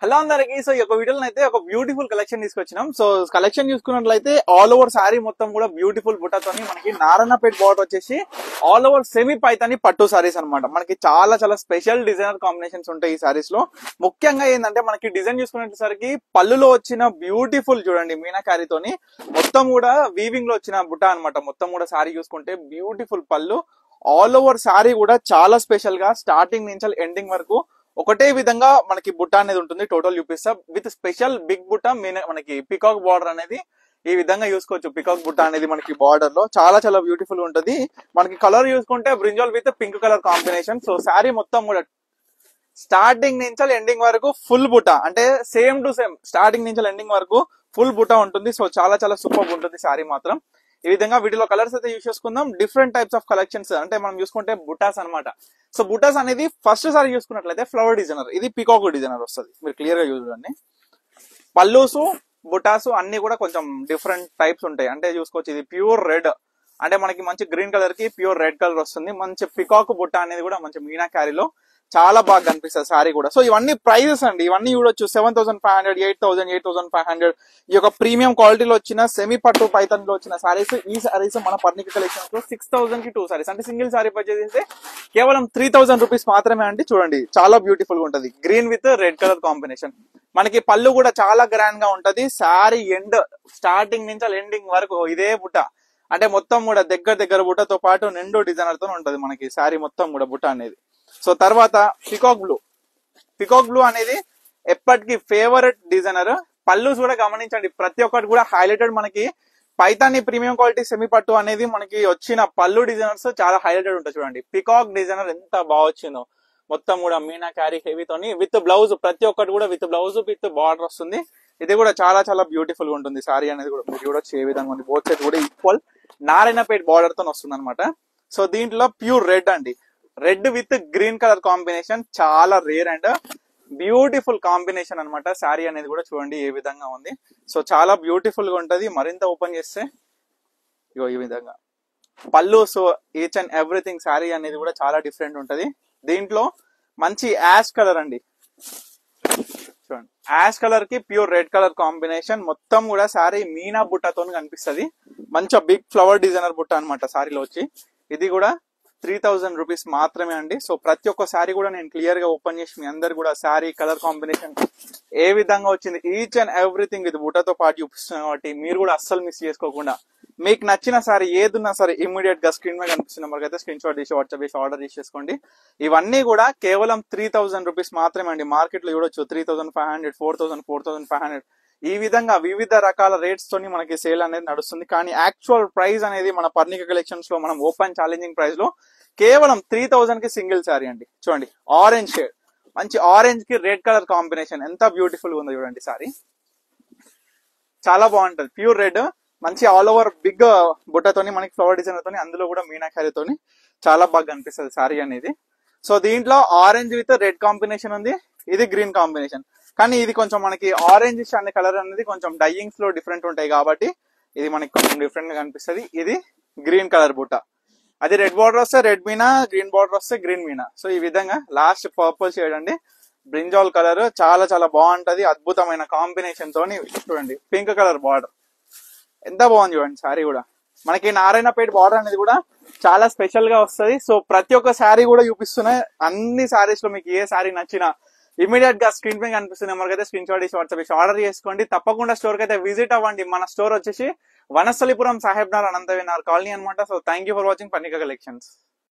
Hello అందరికి. So ఈ యొక్క వీడియోలో అయితే ఒక బ్యూటిఫుల్ కలెక్షన్ తీసుకొచ్చినాం. సో కలెక్షన్ చూసుకున్నట్లయితే ఆల్ ఓవర్ శారీ మొత్తం కూడా బ్యూటిఫుల్ బుట్టాతోని మనకి నారాయణపేట బార్డర్ వచ్చేసి ఆల్ ఓవర్ సెమీ పైతాని పట్టు సారీస్ అన్నమాట. మనకి చాలా చాలా స్పెషల్ డిజైనర్ కాంబినేషన్స్ ఉంటాయి ఈ సారీస్ లో. ముఖ్యంగా ఏంటంటే మనకి డిజైన్ చూసుకునేసరికి పళ్ళులో వచ్చిన బ్యూటిఫుల్ చూడండి మీనాకారితోని మొత్తం కూడా వీవింగ్ లో వచ్చిన బుట్ట అన్నమాట. మొత్తం కూడా సారీ చూసుకుంటే బ్యూటిఫుల్ పళ్ళు, ఆల్ ఓవర్ సారీ కూడా చాలా స్పెషల్ గా స్టార్టింగ్ నుంచి ఎండింగ్ వరకు ఒకటే విధంగా మనకి బుట్ట అనేది ఉంటుంది. టోటల్ చూపిస్తా విత్ స్పెషల్ బిగ్ బుట్ట మనకి పికాక్ బార్డర్ అనేది ఈ విధంగా చూసుకోవచ్చు. పికాక్ బుట్ట అనేది మనకి బార్డర్ లో చాలా చాలా బ్యూటిఫుల్ ఉంటది. మనకి కలర్ చూసుకుంటే brinjal with pink colour combination. So sari మొత్తం కూడా స్టార్టింగ్ నుంచి ఎండింగ్ వరకు ఫుల్ బుట్ట, అంటే సేమ్ టు సేమ్ స్టార్టింగ్ నుంచి ఎండింగ్ వరకు ఫుల్ బుట్ట ఉంటుంది. సో చాలా చాలా సూపర్ ఉంటుంది శారీ మాత్రం. ఈ విధంగా వీటిలో కలర్స్ అయితే యూస్ చేసుకుందాం. డిఫరెంట్ టైప్స్ ఆఫ్ కలెక్షన్స్ అంటే మనం చూసుకుంటే బుటాస్ అనమాట. సో బుటాస్ అనేది ఫస్ట్ సారి చూసుకున్నట్లయితే ఫ్లవర్ డిజైనర్, ఇది పికాక్ డిజైనర్ వస్తుంది. మీరు క్లియర్ గా చూడండి. పల్లూసు బుటాసు అన్ని కూడా కొంచెం డిఫరెంట్ టైప్స్ ఉంటాయి. అంటే చూసుకోవచ్చు ఇది ప్యూర్ రెడ్, అంటే మనకి మంచి గ్రీన్ కలర్ కి ప్యూర్ రెడ్ కలర్ వస్తుంది. మంచి పికాక్ బుట్ట అనేది కూడా మంచి మీనా క్యారీలో చాలా బాగా కనిపిస్తుంది సారీ కూడా. సో ఇవన్నీ ప్రైజెస్ అండి, ఇవన్నీ చూడొచ్చు 7,500, 8,000, 8,500. ఈ యొక్క ప్రీమియం క్వాలిటీలో వచ్చిన సెమీ పట్టు పైథాన్ లో వచ్చిన సారీస్. ఈ సారీస్ మన పర్ణిక కలెక్షన్స్ లో 6,000 కి 2 సారీస్, అంటే సింగిల్ సారీ పర్చేస్ చేస్తే కేవలం 3,000 రూపీస్ మాత్రమే అండి. చూడండి చాలా బ్యూటిఫుల్ గా ఉంటది, green with red colour combination. మనకి పళ్ళు కూడా చాలా గ్రాండ్ గా ఉంటది. సారీ ఎండ్ స్టార్టింగ్ నుంచి ఎండింగ్ వరకు ఇదే బుట్ట, అంటే మొత్తం కూడా దగ్గర బుట్టతో పాటు నిండు డిజైనర్ తో ఉంటది మనకి సారీ మొత్తం కూడా బుట్ట అనేది. సో తర్వాత పికాక్ బ్లూ అనేది ఎప్పటికీ ఫేవరెట్ డిజైనర్. పళ్ళు కూడా గమనించండి, ప్రతి ఒక్కటి కూడా హైలైటెడ్. మనకి పైతాని ప్రీమియం క్వాలిటీ సెమీ పట్టు అనేది మనకి వచ్చిన పళ్ళు డిజైనర్స్ చాలా హైలైటెడ్ ఉంటాయి. చూడండి పికాక్ డిజైనర్ ఎంత బాగా వచ్చిందో, మొత్తం కూడా మీనా క్యారీ హెవీతోని విత్ బ్లౌజ్, ప్రతి ఒక్కటి కూడా విత్ బ్లౌజ్ విత్ బార్డర్ వస్తుంది. ఇది కూడా చాలా చాలా బ్యూటిఫుల్ గా ఉంటుంది సారీ అనేది కూడా. మీరు చూడొచ్చు ఏ విధంగా ఉంది, బోత్ సైడ్ కూడా ఈక్వల్ నారాయణపేట బార్డర్ తో వస్తుంది అనమాట. సో దీంట్లో ప్యూర్ రెడ్ అండి, red with green colour combination చాలా రేర్ అండ్ బ్యూటిఫుల్ కాంబినేషన్ అనమాట. శారీ అనేది కూడా చూడండి ఏ విధంగా ఉంది. సో చాలా బ్యూటిఫుల్ గా ఉంటది. మరింత ఓపెన్ చేస్తే ఇగో ఈ విధంగా పళ్ళు. So each and everything sari అనేది కూడా చాలా డిఫరెంట్ ఉంటది. దీంట్లో మంచి యాష్ కలర్ అండి, చూడండి యాష్ కలర్ కి ప్యూర్ రెడ్ కలర్ కాంబినేషన్. మొత్తం కూడా శారీ మీనా బుట్టతో కనిపిస్తుంది. మంచి బిగ్ ఫ్లవర్ డిజైనర్ బుట్ట అనమాట శారీలో వచ్చి. ఇది కూడా 3,000 రూపీస్ మాత్రమే అండి. సో ప్రతి ఒక్క శారీ కూడా నేను క్లియర్ గా ఓపెన్ చేసి మీ అందరు కూడా శారీ కలర్ కాంబినేషన్ ఏ విధంగా వచ్చింది ఈచ్ అండ్ ఎవ్రీథింగ్ ఇది బుట్టతో పాటు చూపిస్తున్నాం కాబట్టి మీరు కూడా అస్సలు మిస్ చేసుకోకుండా మీకు నచ్చిన సారీ ఏదున్నా సరే ఇమ్మీడియట్ గా స్క్రీన్ మీద కనిపిస్తున్న నెంబర్కి అయితే స్క్రీన్ షాట్ తీసి వాట్సాప్ చేసి ఆర్డర్ చేసేసుకోండి. ఇవన్నీ కూడా కేవలం 3,000 రూపీస్ మాత్రమే అండి. మార్కెట్ లో చూడొచ్చు 3,500, 4,000, 4,500 ఈ విధంగా వివిధ రకాల రేట్స్ తోని మనకి సేల్ అనేది నడుస్తుంది. కానీ యాక్చువల్ ప్రైస్ అనేది మన పర్ణిక కలెక్షన్స్ లో మనం ఓపెన్ ఛాలెంజింగ్ ప్రైస్ లో కేవలం 3,000 కి సింగిల్ సారీ అండి. చూడండి ఆరెంజ్ షేడ్, మంచి ఆరెంజ్ కి రెడ్ కలర్ కాంబినేషన్ ఎంత బ్యూటిఫుల్ గా ఉందో చూడండి. సారీ చాలా బాగుంటది, ప్యూర్ రెడ్, మంచి ఆల్ ఓవర్ బిగ్ బుట్టతోని మనకి ఫ్లవర్ డిజైన్ తోని, అందులో కూడా మీనాకారితోని చాలా బాగా కనిపిస్తుంది సారీ అనేది. సో దీంట్లో ఆరెంజ్ విత్ రెడ్ కాంబినేషన్ ఉంది, ఇది గ్రీన్ కాంబినేషన్. కానీ ఇది కొంచెం మనకి ఆరెంజ్ అనే కలర్ అనేది కొంచెం డైయింగ్స్ లో డిఫరెంట్ ఉంటాయి కాబట్టి ఇది మనకి కొంచెం డిఫరెంట్ గా కనిపిస్తుంది. ఇది గ్రీన్ కలర్ బుట్ట, అది రెడ్ బార్డర్ వస్తే రెడ్ మీనా, గ్రీన్ బార్డర్ వస్తే గ్రీన్ మీనా. సో ఈ విధంగా లాస్ట్ పర్పుల్ షేడ్ అండి, బ్రింజాల్ కలర్ చాలా చాలా బాగుంటది. అద్భుతమైన కాంబినేషన్ తోని చూడండి పింక్ కలర్ బార్డర్ ఎంత బాగుంది చూడండి. సారీ కూడా మనకి నారాయణపేట బార్డర్ అనేది కూడా చాలా స్పెషల్ గా వస్తుంది. సో ప్రతి ఒక్క శారీ కూడా చూపిస్తున్నాయి. అన్ని శారీస్ లో మీకు ఏ శారీ నచ్చినా ఇమీడియట్ గా స్క్రీన్ పై కనిపిస్తున్న నెంబర్కి అయితే స్క్రీన్ షాట్ చేసి వాట్సాప్ చేసి ఆర్డర్ చేసుకోండి. తప్పకుండా స్టోర్ కి అయితే విజిట్ అవ్వండి. మన స్టోర్ వచ్చేసి వనస్థలిపురం సాహెబ్ నగర్ అనంత విహార్ కాలనీ అనమాట. So thank you for watching Parnika collections.